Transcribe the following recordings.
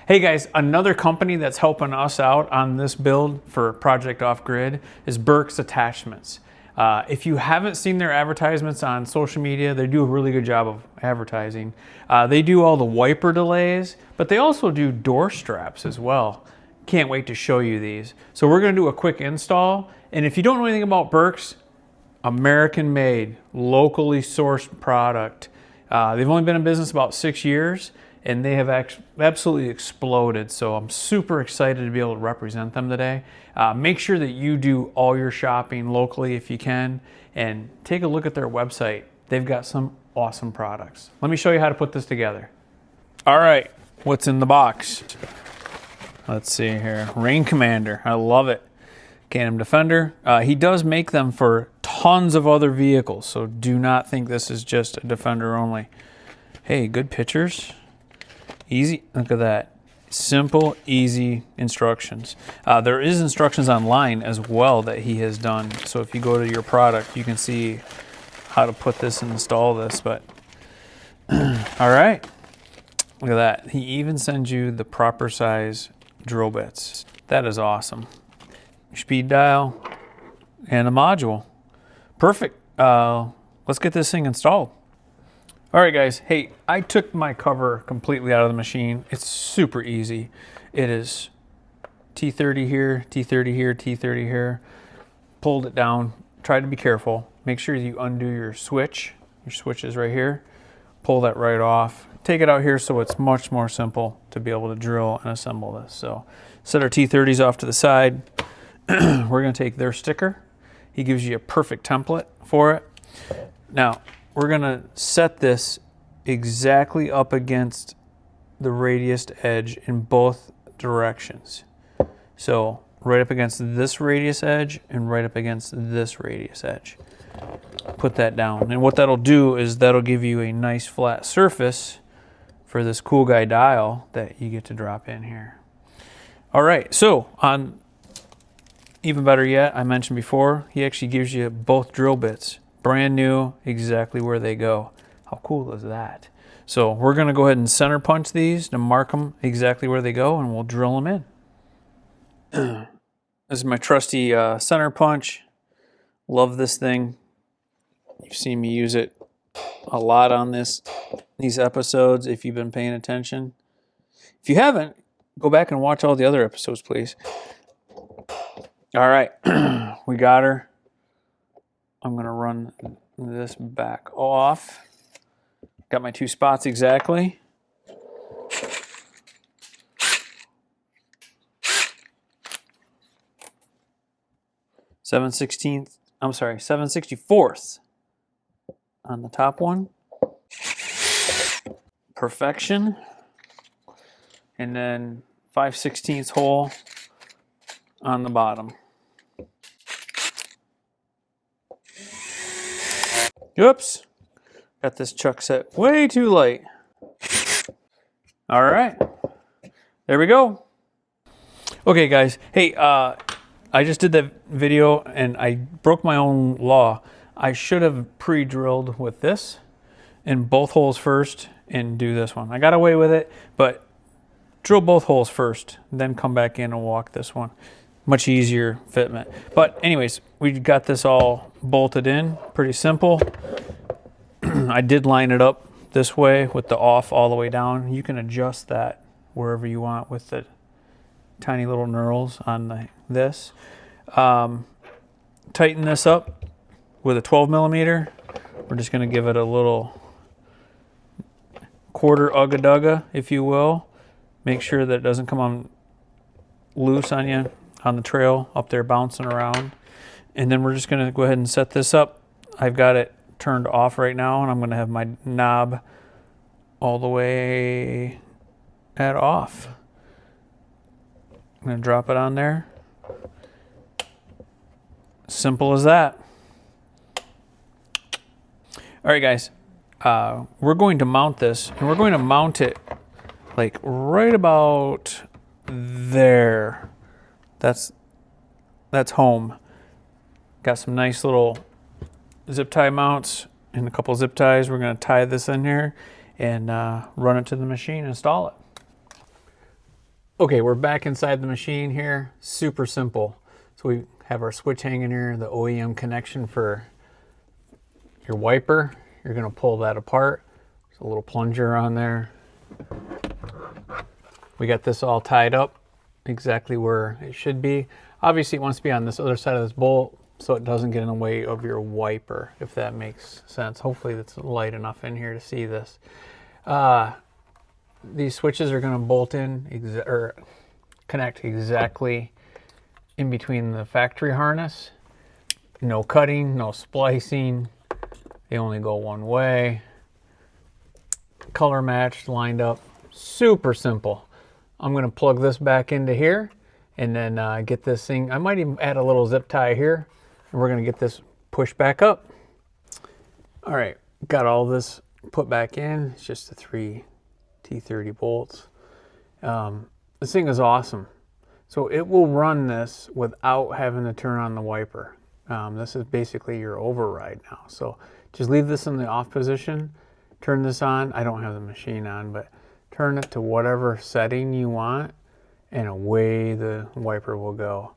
Hey guys, another company that's helping us out on this build for Project Off Grid is Burke's Attachments. If you haven't seen their advertisements on social media, they do a really good job of advertising. They do all the wiper delays, but they also do door straps as well. Can't wait to show you these. So we're gonna do a quick install, and if you don't know anything about Burke's, American made, locally sourced product. They've only been in business about 6 years, and they have absolutely exploded. So I'm super excited to be able to represent them today. Make sure that you do all your shopping locally if you can, and take a look at their website. They've got some awesome products. Let me show you how to put this together. All right, what's in the box? Let's see here, Rain Commander, I love it. Can-Am Defender. He does make them for tons of other vehicles, so do not think this is just a Defender only. Hey, good pictures. Easy, look at that. Simple, easy instructions. There is instructions online as well that he has done. So if you go to your product, you can see how to put this and install this. But all right, look at that. He even sends you the proper size drill bits. That is awesome. Speed dial and a module. Perfect. Let's get this thing installed. All right, guys. Hey, I took my cover completely out of the machine. It's super easy. It is T30 here, T30 here, T30 here. Pulled it down. Try to be careful. Make sure you undo your switch. Your switch is right here. Pull that right off. Take it out here so it's much more simple to be able to drill and assemble this. So set our T30s off to the side. We're going to take their sticker. He gives you a perfect template for it. Now, we're going to set this exactly up against the radius edge in both directions. So right up against this radius edge and right up against this radius edge. Put that down. And what that'll do is that'll give you a nice flat surface for this cool guy dial that you get to drop in here. All right, so on even better yet, I mentioned before, he actually gives you both drill bits. Brand new, exactly where they go. How cool is that? So we're gonna go ahead and center punch these to mark them exactly where they go, and we'll drill them in. This is my trusty center punch. Love this thing. You've seen me use it a lot on these episodes if you've been paying attention. If you haven't, go back and watch all the other episodes, please. All right, we got her. I'm gonna run this back off. Got my 2 spots exactly. I'm sorry, 7/64 on the top one. Perfection. And then 5/16 hole on the bottom. Oops, got this chuck set way too light. All right, there we go. Okay, guys. Hey, I just did that video and I broke my own law. I should have pre-drilled with this in both holes first and do this one. I got away with it, but drill both holes first, then come back in and walk this one. Much easier fitment. But anyways, we got this all bolted in, pretty simple. I did line it up this way with the off all the way down. You can adjust that wherever you want with the tiny little knurls on this. Tighten this up with a 12mm. We're just gonna give it a little quarter ugga-dugga, if you will. Make sure that it doesn't come on loose on you on the trail up there bouncing around. And then we're just gonna go ahead and set this up. I've got it turned off right now, and I'm gonna have my knob all the way at off. I'm gonna drop it on there. Simple as that. All right, guys, we're going to mount this, and we're going to mount it like right about there. That's home. Got some nice little zip tie mounts and a couple zip ties. We're going to tie this in here and run it to the machine and install it. Okay, we're back inside the machine here. Super simple. So we have our switch hanging here, the OEM connection for your wiper. You're gonna pull that apart. There's a little plunger on there. We got this all tied up exactly where it should be. Obviously it wants to be on this other side of this bolt so it doesn't get in the way of your wiper, if that makes sense. Hopefully it's light enough in here to see this. These switches are going to bolt in or connect exactly in between the factory harness. No cutting, no splicing. They only go one way. Color matched, lined up. Super simple. I'm going to plug this back into here and then get this thing. I might even add a little zip tie here, and we're going to get this pushed back up. All right, got all this put back in. It's just the 3 T30 bolts. This thing is awesome. So it will run this without having to turn on the wiper. This is basically your override now. So just leave this in the off position, turn this on. I don't have the machine on, but turn it to whatever setting you want, and away the wiper will go.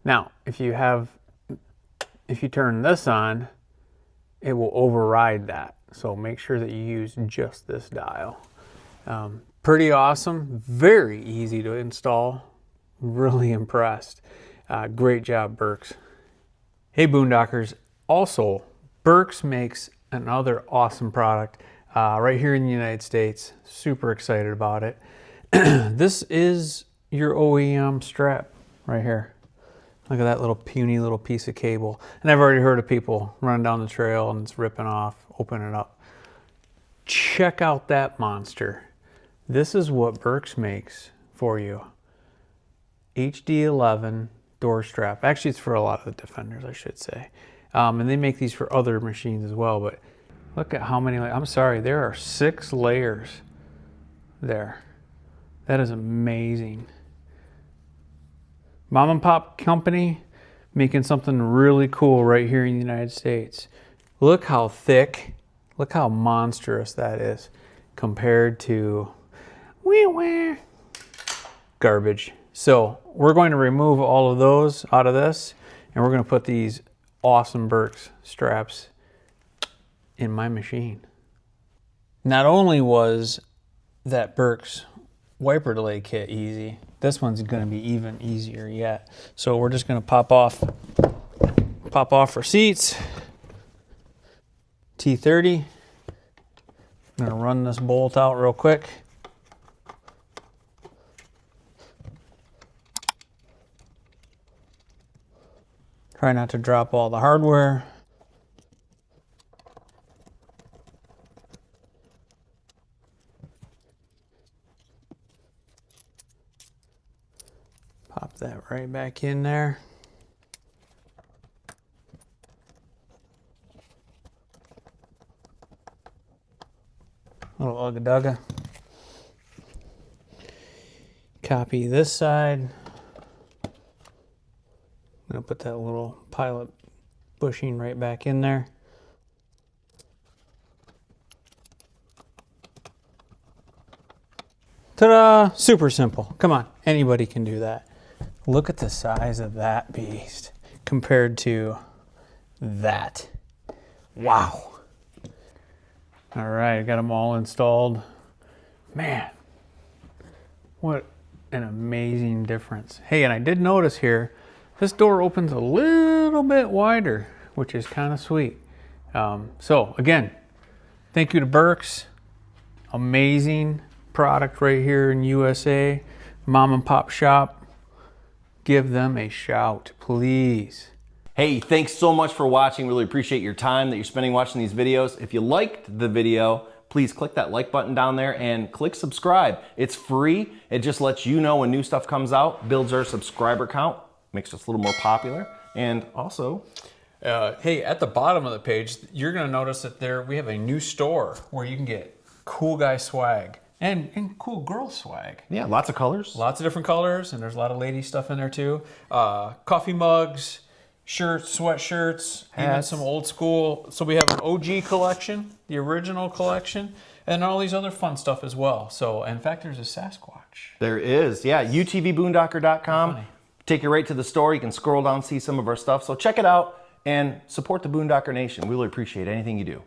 Now, if you turn this on, it will override that. So make sure that you use just this dial. Pretty awesome, very easy to install. Really impressed. Great job, Burks. Hey, Boondockers. Also, Burks makes another awesome product right here in the United States. Super excited about it. This is your OEM strap right here. Look at that little puny little piece of cable. And I've already heard of people running down the trail and it's ripping off, open it up. Check out that monster. This is what Burks makes for you. HD11 door strap. Actually, it's for a lot of the Defenders, I should say. And they make these for other machines as well, but look at how many, I'm sorry, there are 6 layers there. That is amazing. Mom and pop company making something really cool right here in the United States. Look how thick, look how monstrous that is compared to garbage. So we're going to remove all of those out of this, and we're going to put these awesome Burks straps in my machine. Not only was that Burks wiper delay kit easy, this one's going to be even easier yet. So we're just going to pop off receipts. T30. I'm going to run this bolt out real quick. Try not to drop all the hardware. Pop that right back in there. Little ugga-dugga. Copy this side. I'm going to put that little pilot bushing right back in there. Ta-da! Super simple. Come on, anybody can do that. Look at the size of that beast compared to that. Wow. All right, got them all installed. Man, what an amazing difference. Hey, and I did notice here, this door opens a little bit wider, which is kind of sweet. So again, thank you to Burks. Amazing product right here in USA. Mom and pop shop. Give them a shout, please. Hey, thanks so much for watching. Really appreciate your time that you're spending watching these videos. If you liked the video, please click that like button down there and click subscribe. It's free. It just lets you know when new stuff comes out, builds our subscriber count, makes us a little more popular, and also... hey, at the bottom of the page, you're gonna notice that we have a new store where you can get cool guy swag and cool girl swag. Yeah, lots of colors. Lots of different colors, and there's a lot of lady stuff in there too. Coffee mugs, shirts, sweatshirts, even some old school. So we have an OG collection, the original collection, and all these other fun stuff as well. So in fact, there's a Sasquatch. gosh. There is, yeah, UTVBoondocker.com. Take you right to the store. You can scroll down, see some of our stuff. So check it out and support the Boondocker Nation. We really appreciate anything you do.